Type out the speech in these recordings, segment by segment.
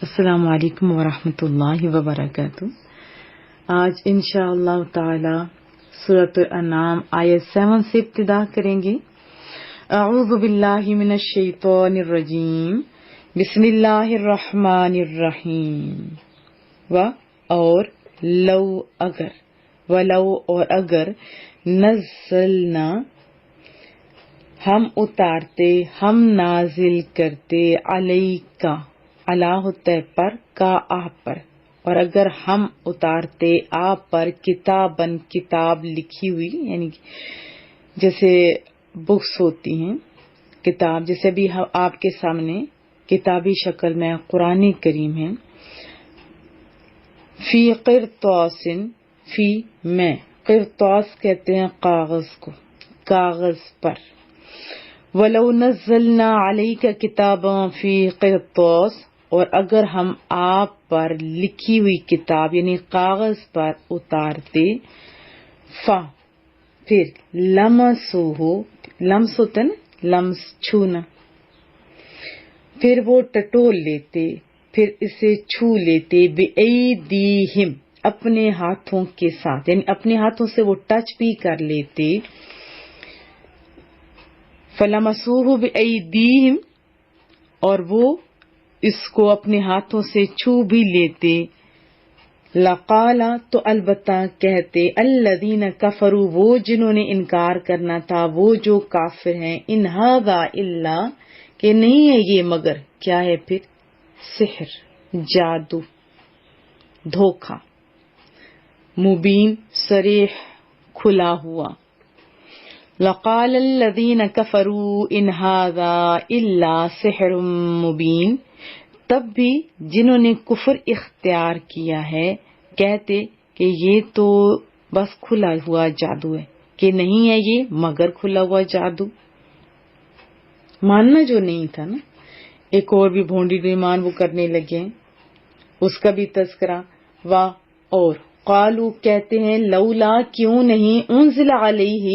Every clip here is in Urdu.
السلام علیکم ورحمۃ اللہ وبرکاتہ۔ آج انشاءاللہ تعالی سورۃ الانعام آیت 7 سے ابتدا کریں گے۔ اعوذ باللہ من الشیطان الرجیم، بسم اللہ الرحمن الرحیم۔ اور لو اگر، ولو اور اگر، نزلنا ہم اتارتے، ہم نازل کرتے، علیکا علی ہوتا ہے پر، کا آپ پر، اور اگر ہم اتارتے آپ پر، کتابن کتاب لکھی ہوئی، یعنی جیسے بکس ہوتی ہیں کتاب، جیسے بھی آپ کے سامنے کتابی شکل میں قرآن کریم ہے، فی قرطاس، فی میں، قرطاس کہتے ہیں کاغذ کو، کاغذ پر۔ ولو نزلنا علیک کتابا فی قرطاس، اور اگر ہم آپ پر لکھی ہوئی کتاب یعنی کاغذ پر اتارتے، پھر لمسوہ، لمس ہوتا ہے نا، لمس چھونا، پھر وہ ٹٹول لیتے، پھر اسے چھو لیتے، بِأَيْدِيهِمْ اپنے ہاتھوں کے ساتھ، یعنی اپنے ہاتھوں سے وہ ٹچ بھی کر لیتے، فَلَمَسُوهُ بِأَيْدِيهِمْ اور وہ اس کو اپنے ہاتھوں سے چھو بھی لیتے، لقال تو البتہ کہتے، الذین کفروا وہ جنہوں نے انکار کرنا تھا، وہ جو کافر ہیں، ان ھذا الا کہ نہیں ہے یہ مگر، کیا ہے پھر، سحر، جادو، دھوکہ، مبین صریح کھلا ہوا۔ لقال الذین کفروا ان ھذا الا سحر مبین، تب بھی جنہوں نے کفر اختیار کیا ہے کہتے کہ یہ تو بس کھلا ہوا جادو ہے، کہ نہیں ہے یہ مگر کھلا ہوا جادو۔ ماننا جو نہیں تھا نا، ایک اور بھی بھونڈی ایمان وہ کرنے لگے، اس کا بھی تذکرہ۔ اور قالو کہتے ہیں، لولا کیوں نہیں، انزل علیہ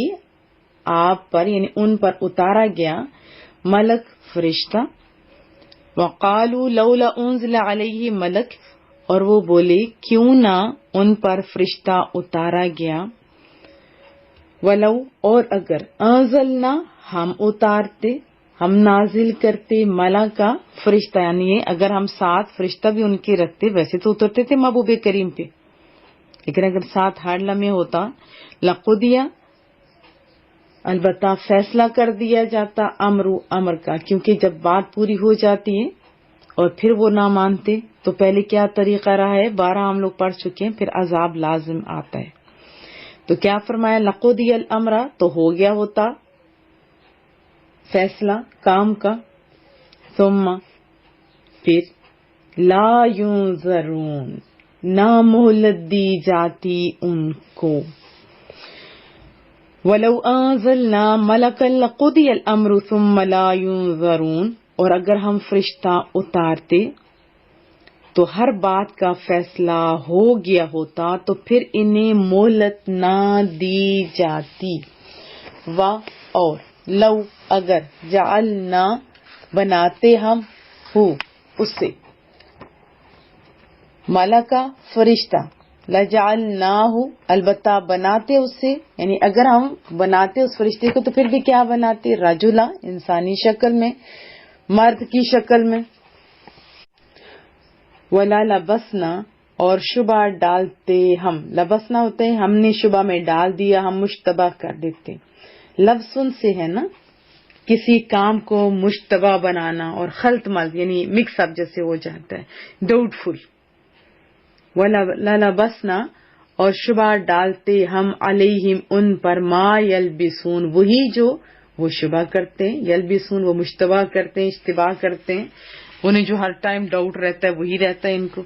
آپ پر یعنی ان پر اتارا گیا، ملک فرشتہ، وقالوا لولا انزل علیہ ملک اور وہ بولے کیوں نہ ان پر فرشتہ اتارا گیا، ولو اور اگر، انزلنا ہم اتارتے، ہم نازل کرتے، ملکا فرشتہ، یعنی اگر ہم ساتھ فرشتہ بھی ان کے رکھتے، ویسے تو اترتے تھے محبوب کریم پہ، لیکن اگر ساتھ ہر لمحے ہوتا، لقضیہ البتہ فیصلہ کر دیا جاتا، امر کا، کیونکہ جب بات پوری ہو جاتی ہے اور پھر وہ نہ مانتے تو پہلے کیا طریقہ رہا ہے، 12 ہم لوگ پڑھ چکے ہیں، پھر عذاب لازم آتا ہے۔ تو کیا فرمایا، لقضی الامر تو ہو گیا ہوتا فیصلہ کام کا، ثم پھر لا ینظرون نہ مہلت دی جاتی ان کو، وَلَوْ أَنزَلْنَا مَلَكًا لَقُضِيَ الْأَمْرُ ثُمَّ لَا يُنظَرُونَ اور اگر ہم فرشتہ اتارتے تو ہر بات کا فیصلہ ہو گیا ہوتا تو پھر انہیں مہلت نہ دی جاتی۔ اور لو اگر، جعلنا بناتے ہم، ہو اس سے، ملکا فرشتہ، لجعلناہ البتہ بناتے اس سے، یعنی اگر ہم بناتے اس فرشتے کو تو پھر بھی کیا بناتے، رجلا انسانی شکل میں، مرد کی شکل میں، ولا لبسنا اور شبہ ڈالتے ہم، لبسنا ہوتے ہیں ہم نے شبہ میں ڈال دیا، ہم مشتبہ کر دیتے، لبسن سے ہے نا کسی کام کو مشتبہ بنانا، اور خلط ملط یعنی مکس اپ جیسے ہو جاتا ہے، ڈاؤٹ فل، وَلَلَبَسْنَا اور شبہ ڈالتے ہم، علیہم ان پر، ما یلبسون وہی جو وہ شبہ کرتے ہیں، یلبسون وہ مشتبہ کرتے ہیں، اشتباہ کرتے ہیں، انہیں جو ہر ٹائم ڈاؤٹ رہتا ہے وہی رہتا ہے ان کو۔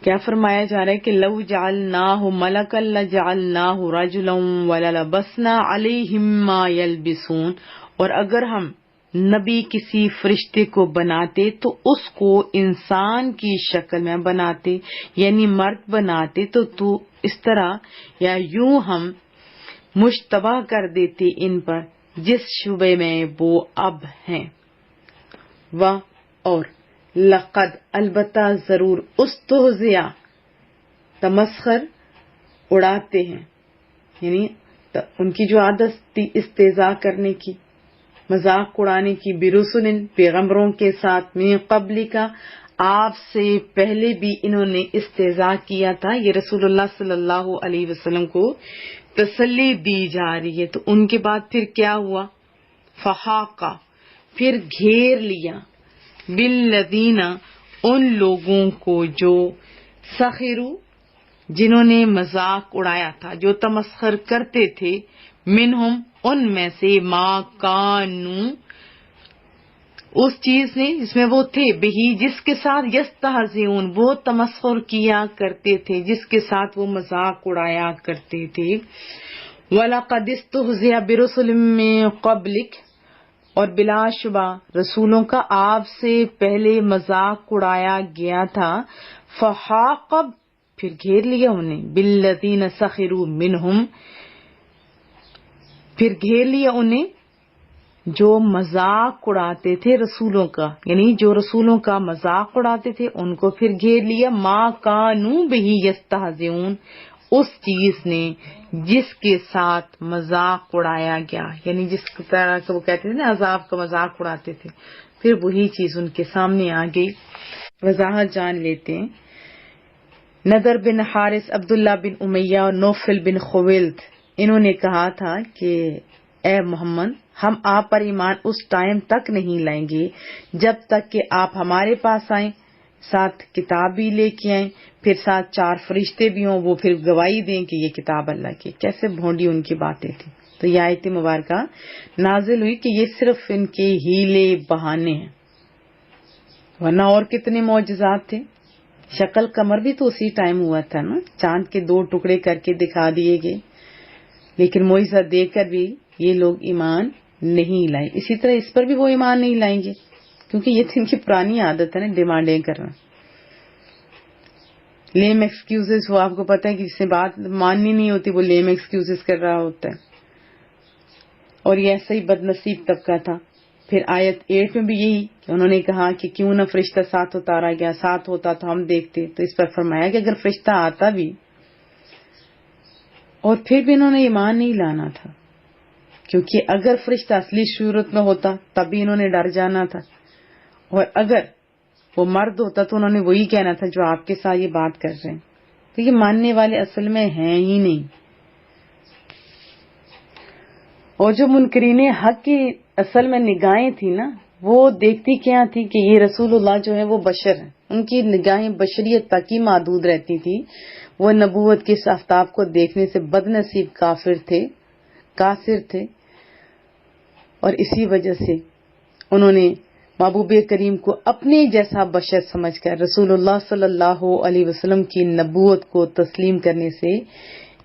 کیا فرمایا جا رہا ہے کہ لو جعلناہ ملکا لجعلناہ رجلا وللبسنا علیہم ما یلبسون اور اگر ہم نبی کسی فرشتے کو بناتے تو اس کو انسان کی شکل میں بناتے، یعنی مرد بناتے، تو اس طرح یا یوں ہم مشتبہ کر دیتے ان پر جس شبے میں وہ اب ہیں۔ اور لقد البتہ ضرور استہزئ تمسخر اڑاتے ہیں، یعنی ان کی جو عادت تھی استہزاء کرنے کی، مذاق اڑانے کی، برسل پیغمبروں کے ساتھ، من قبل کا آپ سے پہلے بھی انہوں نے استہزاء کیا تھا. یہ رسول اللہ صلی اللہ علیہ وسلم کو تسلی دی جا رہی ہے. تو ان کے بعد پھر کیا ہوا؟ فحاق، پھر گھیر لیا، بالذین ان لوگوں کو جو سخروا جنہوں نے مذاق اڑایا تھا، جو تمسخر کرتے تھے، منہم ان میں سے، ما کانوا اس چیز نے جس میں وہ تھے، بہی جس کے ساتھ، یستہزئون وہ تمسخر کیا کرتے تھے، جس کے ساتھ وہ مذاق اڑایا کرتے تھے. وَلَقَدِ اسْتُهْزِئَ بِرُسُلٍ مِّن قَبْلِكَ اور بلا شبہ رسولوں کا آپ سے پہلے مذاق اڑایا گیا تھا. فحاق پھر گھیر لیا انہیں، بالذین سخروا منہم پھر گھیر لیا انہیں جو مذاق اڑاتے تھے رسولوں کا، یعنی جو رسولوں کا مذاق اڑاتے تھے ان کو پھر گھیر لیا. ما کانوا بہ یستہزئون اس چیز نے جس کے ساتھ مذاق اڑایا گیا، یعنی جس طرح سے وہ کہتے تھے نا عذاب کا مذاق اڑاتے تھے، پھر وہی چیز ان کے سامنے آ گئی. وضاحت جان لیتے ہیں. نضر بن حارث، عبداللہ بن امیہ اور نوفل بن خویلد انہوں نے کہا تھا کہ اے محمد ہم آپ پر ایمان اس ٹائم تک نہیں لائیں گے جب تک کہ آپ ہمارے پاس آئیں، ساتھ کتاب بھی لے کے آئیں، پھر ساتھ 4 فرشتے بھی ہوں، وہ پھر گواہی دیں کہ یہ کتاب اللہ کی. کیسے بھونڈی ان کی باتیں تھیں. تو یہ آیت مبارکہ نازل ہوئی کہ یہ صرف ان کے ہیلے بہانے ہیں، ورنہ اور کتنے معجزات تھے. شکل قمر بھی تو اسی ٹائم ہوا تھا نا، چاند کے 2 ٹکڑے کر کے دکھا دیے گئے، لیکن معجزہ دیکھ کر بھی یہ لوگ ایمان نہیں لائے. اسی طرح اس پر بھی وہ ایمان نہیں لائیں گے کیونکہ یہ تو ان کی پرانی عادت ہے نا، ڈیمانڈیں کرنا، لیم ایکسکیوزز. وہ آپ کو پتہ ہے کہ جس سے بات ماننی نہیں ہوتی وہ لیم ایکسکیوزز کر رہا ہوتا ہے. اور یہ ایسا ہی بد نصیب طبقہ تھا. پھر آیت 8 میں بھی یہی کہ انہوں نے کہا کہ کیوں نہ فرشتہ ساتھ اتارا گیا، ساتھ ہوتا تو ہم دیکھتے. تو اس پر فرمایا کہ اگر فرشتہ آتا بھی اور پھر بھی انہوں نے ایمان نہیں لانا تھا، کیونکہ اگر فرشتہ اصلی صورت میں ہوتا تب بھی انہوں نے ڈر جانا تھا، اور اگر وہ مرد ہوتا تو انہوں نے وہی کہنا تھا جو آپ کے ساتھ یہ بات کر رہے ہیں. تو یہ ماننے والے اصل میں ہیں ہی نہیں. اور جو منکرین حق کی اصل میں نگاہیں تھی نا، وہ دیکھتی کیا تھی کہ یہ رسول اللہ جو ہے وہ بشر ہیں. ان کی نگاہیں بشریت تک ہی محدود رہتی تھی. وہ نبوت کے اس آفتاب کو دیکھنے سے بد نصیب کافر تھے، اور اسی وجہ سے انہوں نے محبوب کریم کو اپنے جیسا بشر سمجھ کر رسول اللہ صلی اللہ علیہ وسلم کی نبوت کو تسلیم کرنے سے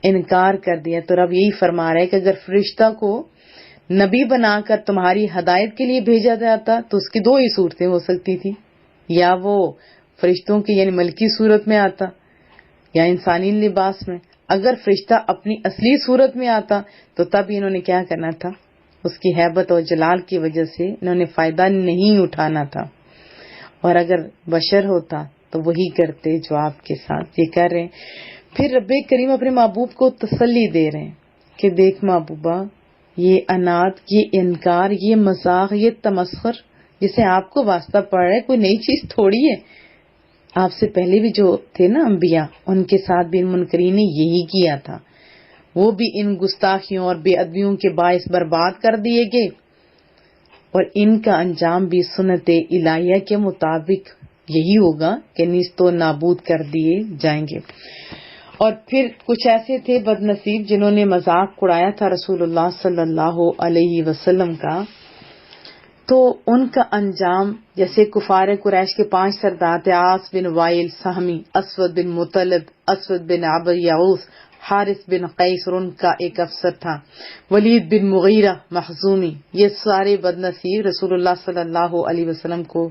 انکار کر دیا. تو رب یہی فرما رہا ہے کہ اگر فرشتہ کو نبی بنا کر تمہاری ہدایت کے لیے بھیجا جاتا تو اس کی 2 ہی صورتیں ہو سکتی تھی، یا وہ فرشتوں کی یعنی ملکی صورت میں آتا یا انسانی لباس میں. اگر فرشتہ اپنی اصلی صورت میں آتا تو تب انہوں نے کیا کرنا تھا؟ اس کی ہیبت اور جلال کی وجہ سے انہوں نے فائدہ نہیں اٹھانا تھا. اور اگر بشر ہوتا تو وہی کرتے جو آپ کے ساتھ یہ کر رہے ہیں. پھر رب کریم اپنے محبوب کو تسلی دے رہے ہیں کہ دیکھ محبوبہ، یہ انات، یہ انکار، یہ مذاق، یہ تمسخر جسے آپ کو واسطہ پڑ رہا ہے کوئی نئی چیز تھوڑی ہے. آپ سے پہلے بھی جو تھے نا انبیاء، ان کے ساتھ بھی ان منکرین نے یہی کیا تھا. وہ بھی ان گستاخیوں اور بے ادبیوں کے باعث برباد کر دیے گئے، اور ان کا انجام بھی سنت الہیہ کے مطابق یہی ہوگا کہ نیست و نابود کر دیے جائیں گے. اور پھر کچھ ایسے تھے بد نصیب جنہوں نے مذاق اڑایا تھا رسول اللہ صلی اللہ علیہ وسلم کا، تو ان کا انجام جیسے کفار قریش کے 5 سردار تھے، عاص بن وائل سہمی، اسود بن مطلب، اسود بن عبد یعوس، حارث بن قیس، اور ان کا ایک افسر تھا ولید بن مغیرہ مخزومی. یہ سارے بد نصیب رسول اللہ صلی اللہ علیہ وسلم کو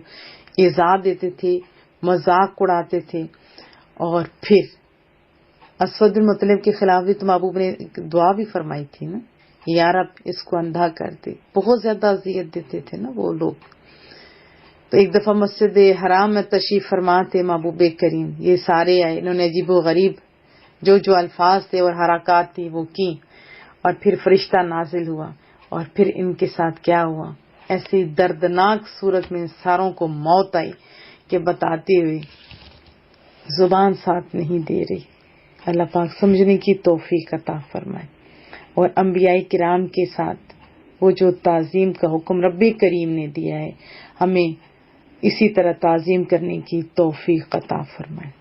ایذا دیتے تھے، مذاق اڑاتے تھے. اور پھر اسود بن مطلب کے خلاف بھی تو محبوب نے دعا بھی فرمائی تھی نا، یا رب اس کو اندھا کر دے. بہت زیادہ اذیت دیتے تھے نا وہ لوگ. تو ایک دفعہ مسجد حرام میں تشریف فرما تھے محبوب کریم، یہ سارے آئے، انہوں نے عجیب و غریب جو الفاظ تھے اور حرکات تھی وہ کی، اور پھر فرشتہ نازل ہوا، اور پھر ان کے ساتھ کیا ہوا، ایسی دردناک صورت میں ان ساروں کو موت آئی کہ بتاتے ہوئے زبان ساتھ نہیں دے رہی۔ اللہ پاک سمجھنے کی توفیق عطا فرمائے، اور انبیاء کرام کے ساتھ وہ جو تعظیم کا حکم رب کریم نے دیا ہے، ہمیں اسی طرح تعظیم کرنے کی توفیق عطا فرمائے۔